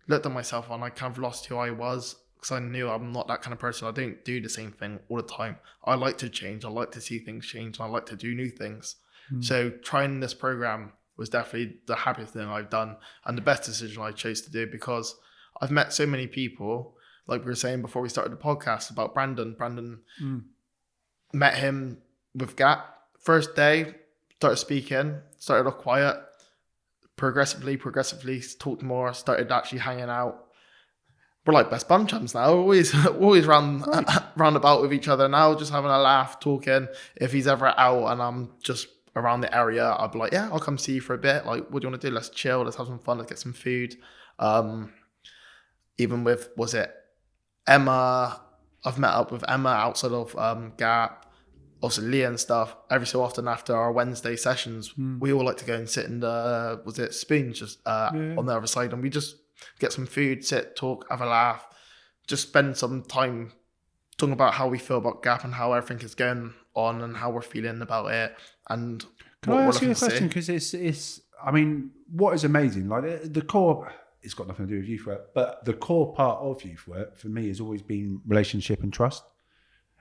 looked at myself and I kind of lost who I was, because I knew I'm not that kind of person. I don't do the same thing all the time. I like to change. I like to see things change. And I like to do new things. So trying this program was definitely the happiest thing I've done and the best decision I chose to do, because I've met so many people, like we were saying before we started the podcast about Brandon. Brandon, met him with GAP. First day, started speaking, started off quiet, progressively talked more, started actually hanging out. We're like best bum chums now, always round about with each other now, just having a laugh, talking. If he's ever out and I'm just around the area, I'll be like, yeah, I'll come see you for a bit. Like, what do you want to do? Let's chill, let's have some fun, let's get some food. Even with, was it Emma? I've met up with Emma outside of GAP, also Leah and stuff. Every so often after our Wednesday sessions, we all like to go and sit in the, was it Spoons, just on the other side, and we just get some food, sit, talk, have a laugh, just spend some time talking about how we feel about GAP and how everything is going on and how we're feeling about it. And can I ask you a question? Because it's, I mean, what is amazing, like the core, it's got nothing to do with youth work, but the core part of youth work for me has always been relationship and trust.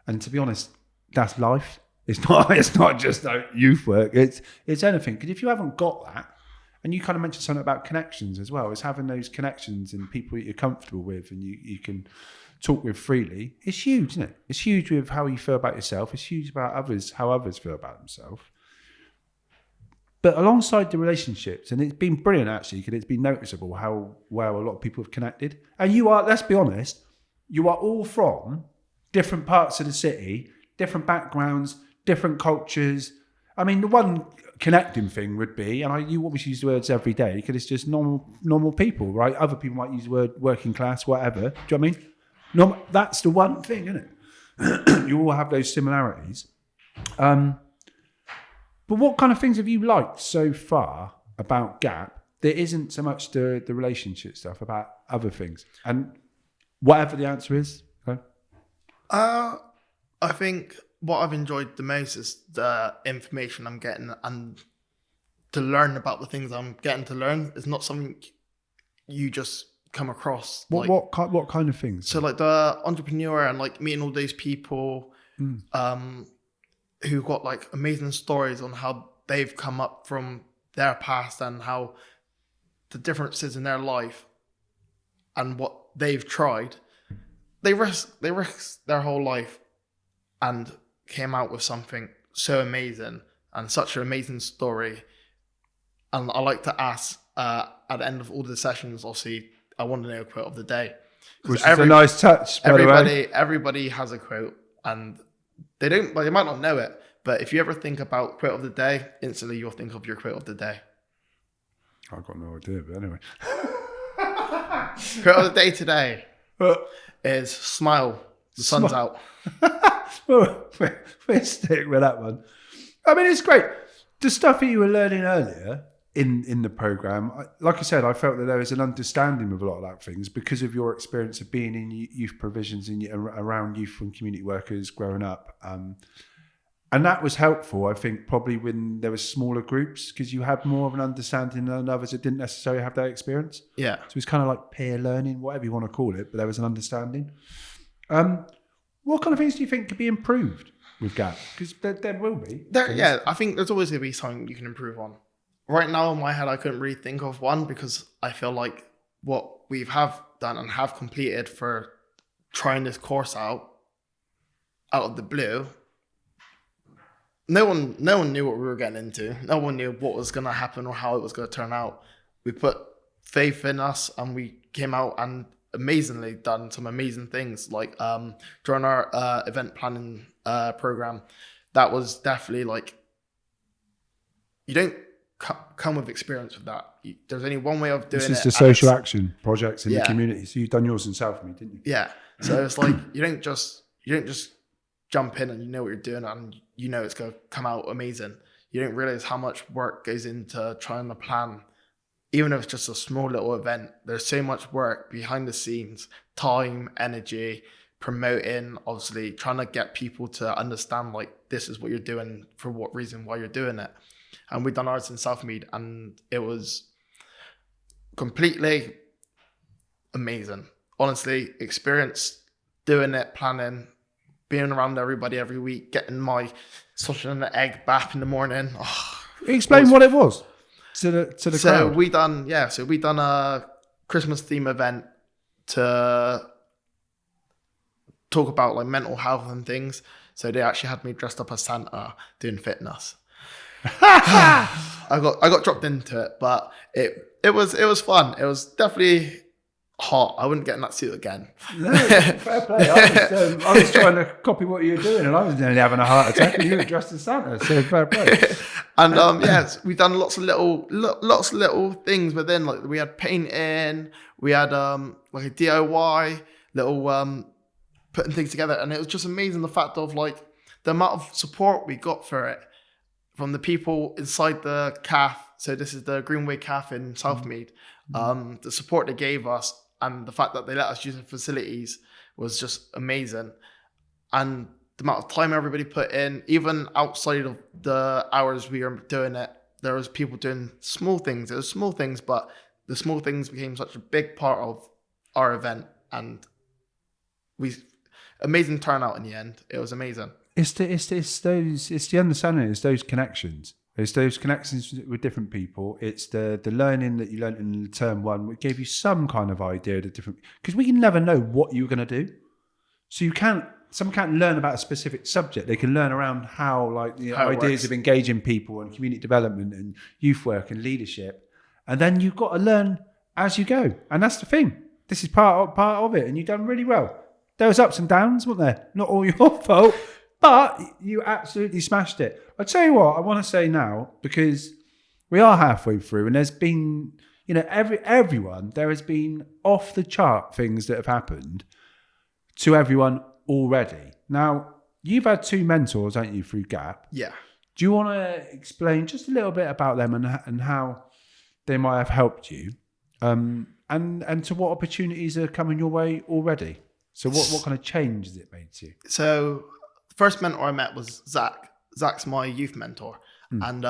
And to be honest, that's life. It's not just like youth work. It's anything. Because if you haven't got that, and you kind of mentioned something about connections as well, it's having those connections and people that you're comfortable with and you can talk with freely. It's huge, isn't it? It's huge with how you feel about yourself. It's huge about others, how others feel about themselves. But alongside the relationships, and it's been brilliant actually, because it's been noticeable how well a lot of people have connected. And you are, let's be honest, you are all from different parts of the city, different backgrounds, different cultures. I mean, the one connecting thing would be, and you obviously use the words every day because it's just normal people, right? Other people might use the word working class, whatever. Do you know what I mean? That's the one thing, isn't it? You all have those similarities. But what kind of things have you liked so far about GAP that isn't so much the relationship stuff, about other things? And whatever the answer is, okay? I think what I've enjoyed the most is the information I'm getting, and to learn about the things I'm getting to learn is not something you just come across. What kind of things? So like the entrepreneur and like meeting all those people who got like amazing stories on how they've come up from their past and how the differences in their life and what they've tried. They risked their whole life and came out with something so amazing and such an amazing story. And I like to ask at the end of all the sessions, obviously, I want to know a quote of the day. Which is a nice touch, by the way. Everybody has a quote, and they might not know it, but if you ever think about quote of the day, instantly you'll think of your quote of the day. I've got no idea, but anyway. Quote of the day today is smile, the sun's out. Well, we'll stick with that one. I mean, it's great. The stuff that you were learning earlier in the program, like I said, I felt that there was an understanding of a lot of that things because of your experience of being in youth provisions and around youth and community workers growing up. And that was helpful, I think, probably when there were smaller groups, because you had more of an understanding than others that didn't necessarily have that experience. Yeah. So it's kind of like peer learning, whatever you want to call it, but there was an understanding. What kind of things do you think could be improved with GAP? Because there will be. Yeah, I think there's always going to be something you can improve on. Right now in my head, I couldn't really think of one, because I feel like what we have done and have completed for trying this course out of the blue, no one knew what we were getting into. No one knew what was going to happen or how it was going to turn out. We put faith in us, and we came out and amazingly done some amazing things. Like during our event planning program, that was definitely like, you don't come with experience with that. There's only one way of doing it. This is the social action projects in the community. So you've done yours in Southmead, didn't you? Yeah. So it's like you don't just jump in and you know what you're doing and you know it's going to come out amazing. You don't realize how much work goes into trying to plan. Even if it's just a small little event, there's so much work behind the scenes, time, energy, promoting, obviously trying to get people to understand like this is what you're doing, for what reason, why you're doing it. And we've done ours in Southmead, and it was completely amazing. Honestly, experience doing it, planning, being around everybody every week, getting my sausage and the egg bath in the morning. Oh, explain what it was to the so crowd. we done a Christmas theme event to talk about like mental health and things. So they actually had me dressed up as Santa doing fitness. I got dropped into it, but it was fun. It was definitely hot. I wouldn't get in that suit again. No, fair play. I was trying to copy what you were doing, and I was nearly having a heart attack, and you were dressed as Santa. So fair play. And yes, we've done lots of little things within. Like we had painting, we had like a DIY little putting things together, and it was just amazing the fact of like the amount of support we got for it from the people inside the calf. So this is the Greenway Calf in Southmead. The support they gave us and the fact that they let us use the facilities was just amazing. And the amount of time everybody put in, even outside of the hours we were doing it, there was people doing small things. It was small things, but the small things became such a big part of our event, and amazing turnout in the end. It was amazing. It's the understanding. It's those connections. It's those connections with different people. It's the learning that you learned in term one, which gave you some kind of idea of the different. Because we can never know what you're going to do, so someone can't learn about a specific subject. They can learn around how ideas of engaging people and community development and youth work and leadership, and then you've got to learn as you go. And that's the thing. This is part of it, and you've done really well. There was ups and downs, weren't there? Not all your fault. But you absolutely smashed it. I'll tell you what I want to say now, because we are halfway through, and there's been, everyone, there has been off the chart things that have happened to everyone already. Now, you've had 2 mentors, haven't you, through GAP? Yeah. Do you want to explain just a little bit about them and how they might have helped you, and to what opportunities are coming your way already? So what kind of change has it made to you? So first mentor I met was Zach. Zach's my youth mentor. And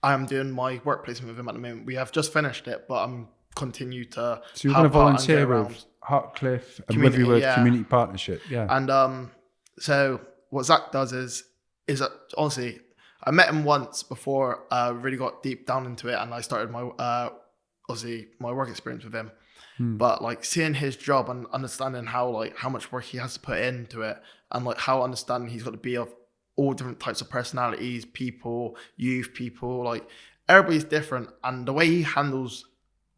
I'm doing my work placement with him at the moment. We have just finished it, but I'm continue to. So you're going to volunteer with Hartcliffe and Withyworth Community Partnership, yeah. And so what Zach does is honestly, I met him once before I really got deep down into it, and I started my my work experience with him. But like seeing his job and understanding how much work he has to put into it, and like how understanding he's got to be of all different types of personalities, people, youth people, like everybody's different, and the way he handles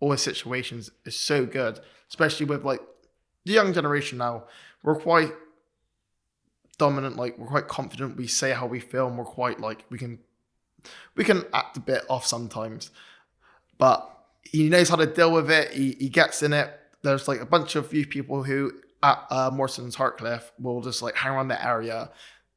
all his situations is so good, especially with like the young generation now. We're quite dominant, like we're quite confident, we say how we feel, and we're quite like we can act a bit off sometimes, but he knows how to deal with it. He gets in it. There's like a bunch of youth people who at Morson's Hartcliffe will just like hang around the area.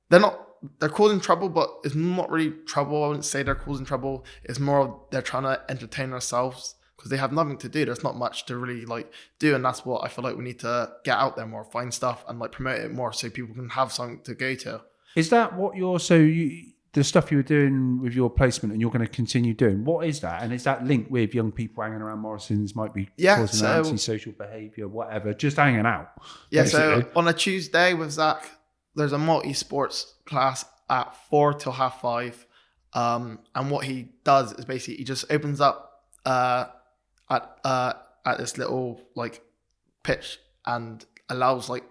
They're causing trouble, but it's not really trouble. I wouldn't say they're causing trouble. It's more of they're trying to entertain themselves because they have nothing to do. There's not much to really like do, and that's what I feel like we need to get out there more, find stuff and like promote it more so people can have something to go to. Is that what the stuff you were doing with your placement and you're going to continue doing? What is that? And is that linked with young people hanging around Morrison's, might be causing antisocial behaviour, whatever, just hanging out? Yeah, basically. so on a Tuesday with Zach, there's a multi-sports class at 4 till 5:30. And what he does is basically he just opens up at this little like pitch and allows like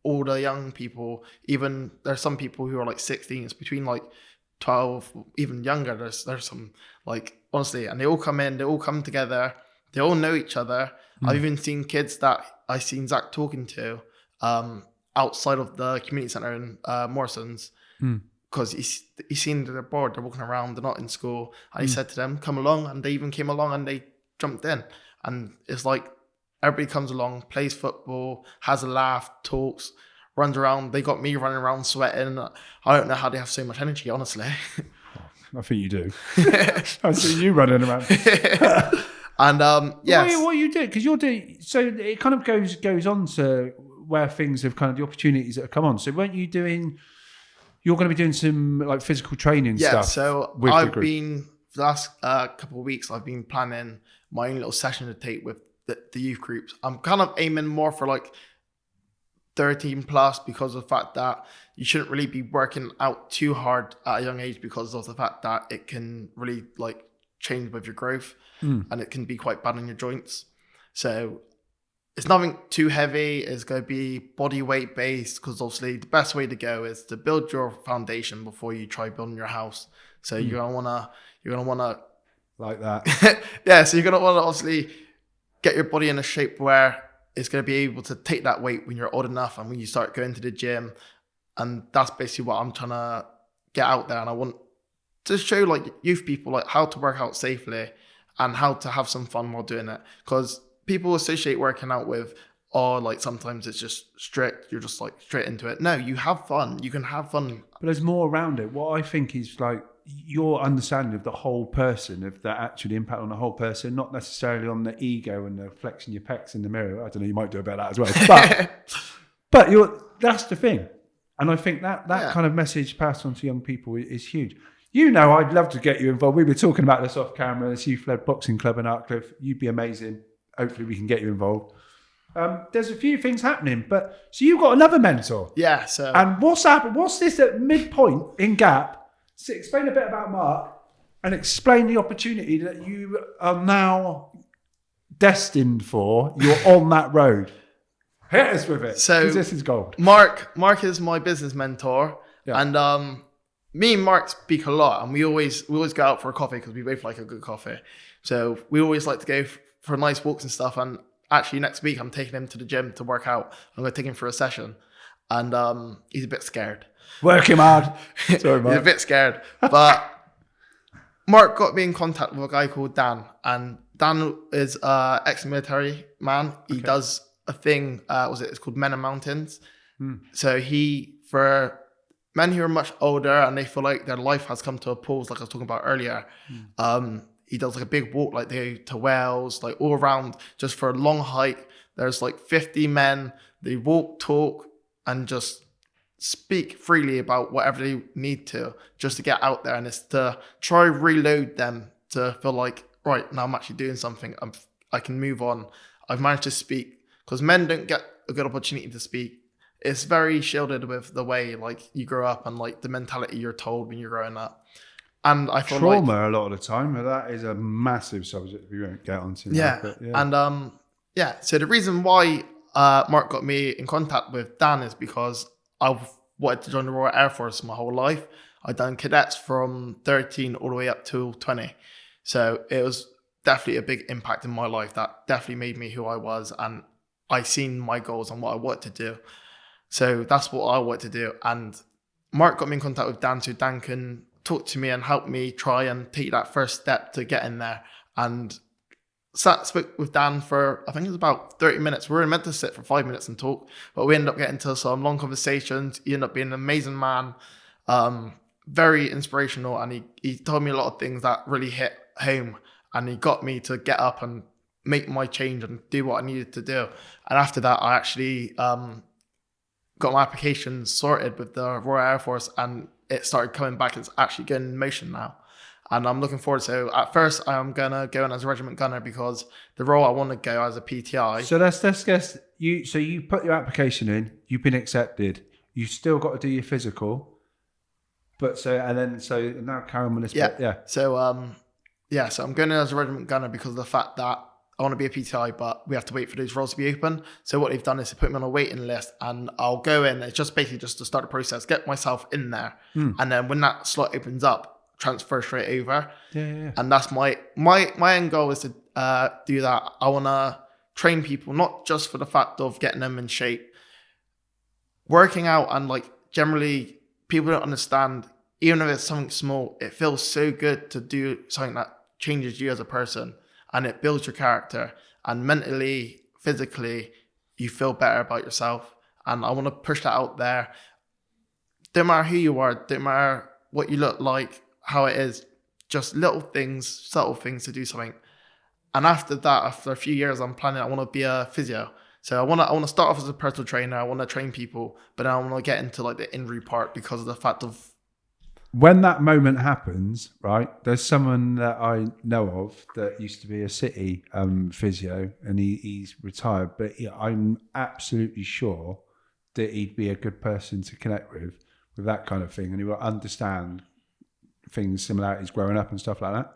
all the young people, even there's some people who are like 16, it's between like 12, even younger. There's some like honestly, and they all come in, they all come together, they all know each other. I've even seen kids that I've seen Zach talking to outside of the community centre in Morrison's, because he's seen they're bored, they're walking around, they're not in school, and he said to them, come along, and they even came along and they jumped in. And it's like everybody comes along, plays football, has a laugh, talks, runs around. They got me running around sweating. I don't know how they have so much energy, honestly. I think you do. I see you running around. And yes. What you do? Because you're doing, so it kind of goes on to where things have kind of the opportunities that have come on. So weren't you doing, you're going to be doing some like physical training stuff? Yeah, so I've been, for the last couple of weeks, I've been planning my own little session to take with the youth groups. I'm kind of aiming more for like 13 plus because of the fact that you shouldn't really be working out too hard at a young age because of the fact that it can really like change with your growth and it can be quite bad on your joints. So it's nothing too heavy. It's going to be body weight based because obviously the best way to go is to build your foundation before you try building your house. So you're gonna wanna like that. Yeah, so you're gonna want to obviously get your body in a shape where it's going to be able to take that weight when you're old enough and when you start going to the gym. And that's basically what I'm trying to get out there. And I want to show like youth people like how to work out safely and how to have some fun while doing it. Because people associate working out with, oh, like sometimes it's just strict, you're just like straight into it. No, you have fun. You can have fun. But there's more around it. What I think is like your understanding of the whole person, of the actual impact on the whole person, not necessarily on the ego and the flexing your pecs in the mirror. I don't know, you might do a bit of that as well. But that's the thing. And I think that kind of message passed on to young people is huge. You know, I'd love to get you involved. We were talking about this off camera, this youth-led boxing club in Artcliffe. You'd be amazing. Hopefully we can get you involved. There's a few things happening, but so you've got another mentor. Yeah. So and what's happened? What's this at midpoint in Gap? So explain a bit about Mark and explain the opportunity that you are now destined for. You're on that road. Hit us with it. So this is gold. Mark is my business mentor, and me and Mark speak a lot, and we always go out for a coffee because we both like a good coffee. So we always like to go for nice walks and stuff. And actually, next week I'm taking him to the gym to work out. I'm going to take him for a session, and he's a bit scared. Work him hard. Sorry, Mark. He's a bit scared. But Mark got me in contact with a guy called Dan. And Dan is an ex-military man. He does a thing, it's called Men and Mountains. So for men who are much older and they feel like their life has come to a pause, like I was talking about earlier, he does like a big walk, like they go to Wales, like all around, just for a long hike. There's like 50 men. They walk, talk, and just speak freely about whatever they need to just to get out there, and it's to try reload them to feel like, right, now I'm actually doing something. I can move on. I've managed to speak, because men don't get a good opportunity to speak. It's very shielded with the way like you grow up and like the mentality you're told when you're growing up. And I feel trauma a lot of the time, but that is a massive subject we won't get onto now. And so the reason why Mark got me in contact with Dan is because I've wanted to join the Royal Air Force my whole life. I've done cadets from 13 all the way up to 20. So it was definitely a big impact in my life that definitely made me who I was. And I seen my goals and what I wanted to do. So that's what I wanted to do. And Mark got me in contact with Dan so Dan can talk to me and help me try and take that first step to get in there. And spoke with Dan for, I think it was about 30 minutes. We were meant to sit for 5 minutes and talk, but we ended up getting to some long conversations. He ended up being an amazing man, very inspirational, and he told me a lot of things that really hit home, and he got me to get up and make my change and do what I needed to do. And after that, I actually got my application sorted with the Royal Air Force, and it started coming back. It's actually getting in motion now. And I'm looking forward. So at first, I'm going to go in as a regiment gunner because the role I want to go as a PTI. So let's guess. You put your application in. You've been accepted. You still got to do your physical. But so now Karen will So so I'm going in as a regiment gunner because of the fact that I want to be a PTI, but we have to wait for those roles to be open. So what they've done is they put me on a waiting list, and I'll go in. It's just basically just to start the process, get myself in there, and then when that slot opens up, transfer straight over. Yeah. And that's my end goal is to do that. I want to train people, not just for the fact of getting them in shape, working out, and like generally people don't understand, even if it's something small, it feels so good to do something that changes you as a person, and it builds your character, and mentally, physically, you feel better about yourself. And I want to push that out there. Don't matter who you are, don't matter what you look like, how it is, just little things, subtle things to do something. And after that, after a few years, I'm planning, I want to be a physio. So I want to start off as a personal trainer. I want to train people, but then I want to get into like the injury part because of the fact of when that moment happens, right? There's someone that I know of that used to be a city physio, and he's retired. But I'm absolutely sure that he'd be a good person to connect with that kind of thing, and he will understand things, similarities growing up and stuff like that.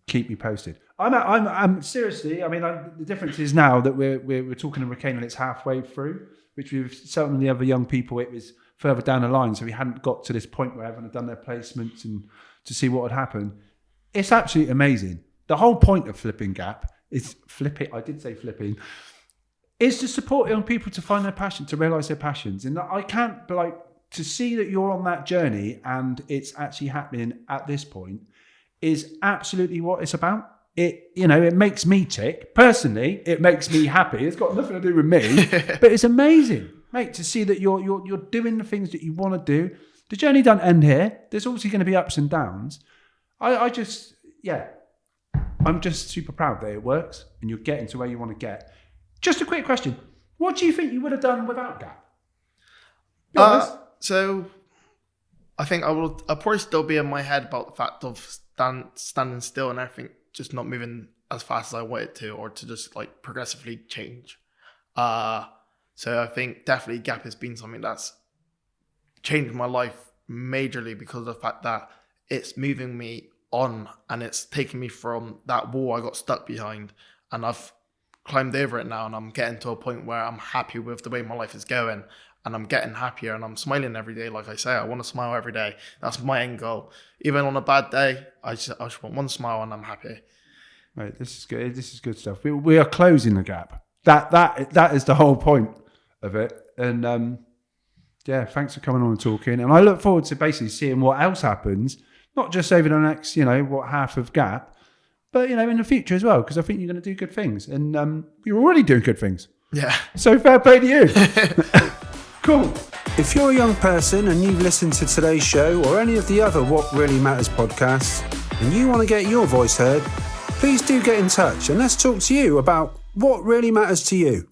Keep me posted. I'm seriously. I mean, the difference is now that we're talking to Racaine and it's halfway through, which with some of the other young people, it was further down the line, so we hadn't got to this point where everyone had done their placements and to see what would happen. It's absolutely amazing. The whole point of Flipping Gap is flipping, is to support young people to find their passion, to realise their passions. And I can't, but like, to see that you're on that journey and it's actually happening at this point is absolutely what it's about. It makes me tick. Personally, it makes me happy. It's got nothing to do with me, but it's amazing, mate, to see that you're doing the things that you want to do. The journey doesn't end here. There's obviously going to be ups and downs. I'm just super proud that it works and you're getting to where you want to get. Just a quick question. What do you think you would have done without Gap? So I think I'll probably still be in my head about the fact of standing still and everything, just not moving as fast as I wanted to, or to just like progressively change. So I think definitely Gap has been something that's changed my life majorly because of the fact that it's moving me on, and it's taking me from that wall I got stuck behind, and I've climbed over it now, and I'm getting to a point where I'm happy with the way my life is going, and I'm getting happier, and I'm smiling every day. Like I say, I want to smile every day. That's my end goal. Even on a bad day, I just want one smile and I'm happy. Right, this is good. This is good stuff. We are closing the gap. That is the whole point of it. And thanks for coming on and talking. And I look forward to basically seeing what else happens, not just over the next, half of Gap, but in the future as well, because I think you're going to do good things, and you're already doing good things. Yeah. So fair play to you. Cool. If you're a young person and you've listened to today's show or any of the other What Really Matters podcasts and you want to get your voice heard, please do get in touch and let's talk to you about what really matters to you.